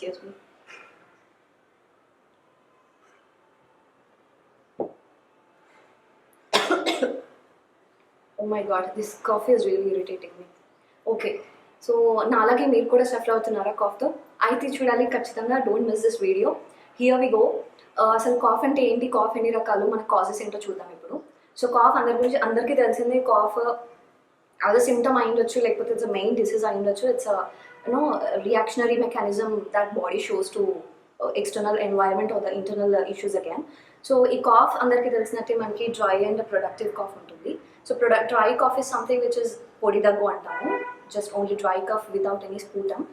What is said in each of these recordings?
Excuse me. Oh my god, this cough is really irritating me. Okay, so నాలాగే మీరు కూడా suffer అవుతున్నారా కాఫ్తో? అయితే చూడాలి ఖచ్చితంగా, don't miss this video. Here we go. అసలు కాఫ్ అంటే ఏంటి, కాఫ్ ఎన్ని రకాలు, మన కాజెస్ ఏంటో చూద్దాం ఇప్పుడు. సో కాఫ్ అందరికీ తెలిసిందే. కాఫ్ అదే సిమ్టమ్ అయ్యుండొచ్చు, లేకపోతే ఇట్స్ మెయిన్ డిసీజ్ అయ్యుండొచ్చు. It's reactionary mechanism that body shows to external environment or the internal issues again. So ఈ కాఫ్ అందరికీ తెలిసినట్టే మనకి డ్రై అండ్ ప్రొడక్టివ్ కాఫ్ ఉంటుంది. So dry cough is something which is పొడి దగ్గు అంటాము, just only dry cough without any sputum.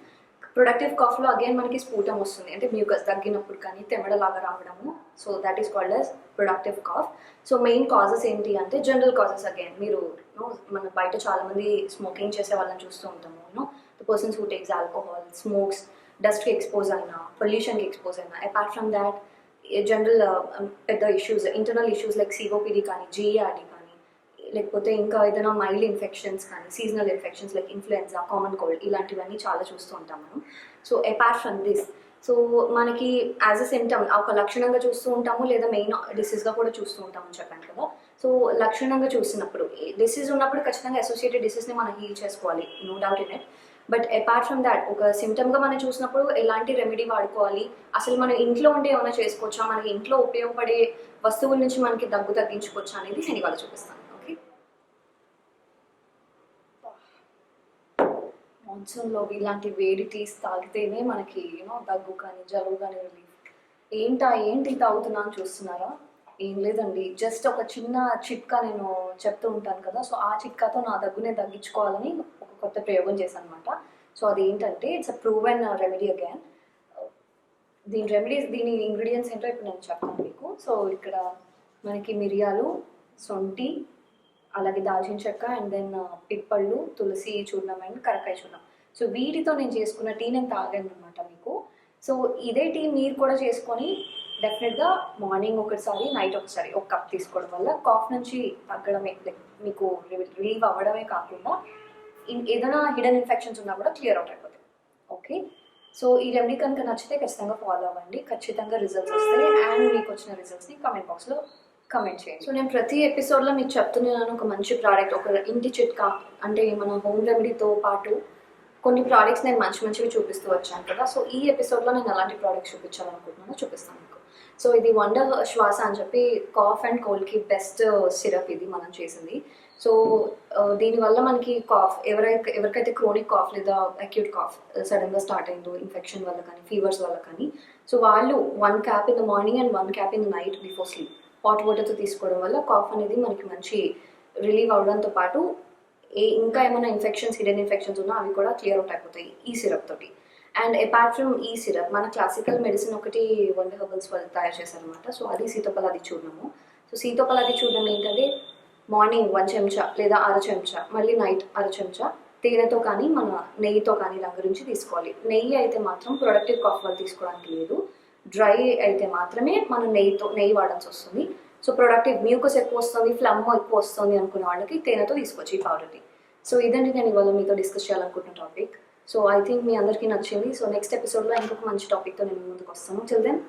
Productive కాఫ్లో again మనకి స్పూటమ్ వస్తుంది, అంటే మ్యూకస్ దగ్గినప్పుడు కానీ తెమ్మడలాగా రావడము. So that is called as productive cough. So main causes ఏంటి అంటే జనరల్ కాజెస్. అగైన్ మీరు మన బయట చాలామంది స్మోకింగ్ చేసే వాళ్ళని చూస్తూ ఉంటాము. The persons who takes alcohol, smokes, డస్ట్కి ఎక్స్పోజ్ అయినా, పొల్యూషన్కి ఎక్స్పోజ్ అయినా. అపార్ట్ ఫ్రమ్ దాట్ జనరల్ పెద్ద issues, internal issues like COPD కానీ, జిఆర్డి కానీ, లేకపోతే ఇంకా ఏదైనా మైల్డ్ ఇన్ఫెక్షన్స్ కానీ, seasonal infections like influenza, common cold, ఇలాంటివన్నీ చాలా చూస్తూ ఉంటాం మనం. So apart from this, so మనకి యాజ్ అ సిమ్టమ్ ఒక లక్షణంగా చూస్తూ ఉంటాము, లేదా మెయిన్ డిసీజ్గా కూడా చూస్తూ ఉంటామని చెప్పాను కదా. సో లక్షణంగా చూసినప్పుడు, డిసీజ్ ఉన్నప్పుడు ఖచ్చితంగా అసోసియేటెడ్ డిసీజ్ని మనం హీల్ చేసుకోవాలి, no doubt in it. But apart from that, ఒక సిమ్టమ్గా మనం చూసినప్పుడు ఎలాంటి రెమెడీ వాడుకోవాలి, అసలు మనం ఇంట్లో ఉంటే ఏమైనా చేసుకోవచ్చా, మనకి ఇంట్లో ఉపయోగపడే వస్తువుల నుంచి మనకి దగ్గు తగ్గించుకోవచ్చా అనేది నేను ఇవాళ చూపిస్తాను. ఓకే, మాన్సూన్లో ఇలాంటి వేడి టీస్ తాగితేనే మనకి దగ్గు కానీ జలుబు కానీ రిలీఫ్. ఏంటి తాగుతున్నా అని చూస్తున్నారా? ఏం లేదండి, జస్ట్ ఒక చిన్న చిట్కా నేను చెప్తూ ఉంటాను కదా. సో ఆ చిట్కాతో నా దగ్గునే తగ్గించుకోవాలని ఒక కొత్త ప్రయోగం చేశాను అనమాట. సో అది ఏంటంటే it's a proven remedy again. దీని ఇంగ్రీడియంట్స్ ఏంటో ఇప్పుడు నేను చెప్తాను మీకు. సో ఇక్కడ మనకి మిరియాలు, సొంటి, అలాగే దాల్చిన చెక్క, అండ్ దెన్ పిప్పళ్ళు, తులసి చూర్ణం అండ్ కరకాయ చూర్ణం. సో వీటితో నేను చేసుకున్న టీ నేను తాగాను అనమాట మీకు. సో ఇదే టీ మీరు కూడా చేసుకొని డెఫినెట్గా మార్నింగ్ ఒకసారి, నైట్ ఒకసారి ఒక కప్ తీసుకోవడం వల్ల కాఫ్ నుంచి తగ్గడమే, మీకు రిలీవ్ అవ్వడమే కాకుండా ఏదైనా హిడెన్ ఇన్ఫెక్షన్స్ ఉన్నా కూడా క్లియర్ అవుట్ అయిపోతాయి. ఓకే, సో ఈ రెమెడీ కనుక నచ్చితే ఖచ్చితంగా ఫాలో అవ్వండి, ఖచ్చితంగా రిజల్ట్స్ వస్తాయి. అండ్ మీకు వచ్చిన రిజల్ట్స్ని కమెంట్ బాక్స్లో కమెంట్ చేయండి. సో నేను ప్రతి ఎపిసోడ్లో మీకు చెప్తున్నాను ఒక మంచి ప్రోడక్ట్, ఒక ఇంటి చిట్కా, అంటే మన హోమ్ రెమెడీతో పాటు కొన్ని ప్రోడక్ట్స్ నేను మంచివి చూపిస్తూ వచ్చాను కదా. సో ఈ ఎపిసోడ్లో నేను అలాంటి ప్రోడక్ట్స్ చూపించాలనుకుంటున్నాను, చూపిస్తాను మీకు. సో ఇది వండర్ శ్వాస అని చెప్పి కాఫ్ అండ్ కోల్డ్కి బెస్ట్ సిరప్ ఇది మనం చేసింది. సో దీనివల్ల మనకి కాఫ్, ఎవరికైతే క్రోనిక్ కాఫ్ లేదా అక్యూట్ కాఫ్ సడన్గా స్టార్ట్ అయిందో ఇన్ఫెక్షన్ వల్ల కానీ, ఫీవర్స్ వల్ల కానీ, సో వాళ్ళు 1 cap in the morning and 1 cap in the night before sleep hot వాటర్తో తీసుకోవడం వల్ల కాఫ్ అనేది మనకి మంచి రిలీవ్ అవడంతో పాటు ఇంకా ఏమైనా ఇన్ఫెక్షన్స్, హిడెన్ ఇన్ఫెక్షన్స్ ఉన్నా అవి కూడా క్లియర్ అవుట్ అయిపోతాయి ఈ సిరప్ తోటి. అండ్ అపార్ట్ ఫ్రమ్ ఈ సిరప్, మన క్లాసికల్ మెడిసిన్ ఒకటి వండర్ హెర్బల్స్ వాళ్ళు తయారు చేశారనమాట. సో అది సీతోపలాది చూర్ణము. సో సీతోపలాది చూర్ణం ఏంటంటే మార్నింగ్ 1 చెంచా లేదా 1/2 చెంచా, మళ్ళీ నైట్ 1/2 చెంచా తేనెతో కానీ మన నెయ్యితో కానీ ఇలా గురించి తీసుకోవాలి. నెయ్యి అయితే మాత్రం ప్రొడక్టివ్ కాఫ్ వాళ్ళు తీసుకోవడానికి లేదు, డ్రై అయితే మాత్రమే మనం నెయ్యి వాడాల్సి వస్తుంది. సో ప్రొడక్టివ్ మ్యూకస్ ఎక్కువ వస్తుంది, ఫ్లమ్ ఎక్కువ వస్తుంది అనుకునే వాళ్ళకి తేనెతో తీసుకోవచ్చు ఈ పౌడర్ని. సో ఇదండి నేను ఇవాళ మీతో డిస్కస్ చేయాలనుకుంటున్న టాపిక్. సో ఐ థింక్ మీ అందరికీ నచ్చింది. సో నెక్స్ట్ ఎపిసోడ్లో ఇంకొక మంచి టాపిక్తో నేను ముందుకు వస్తాను. Till then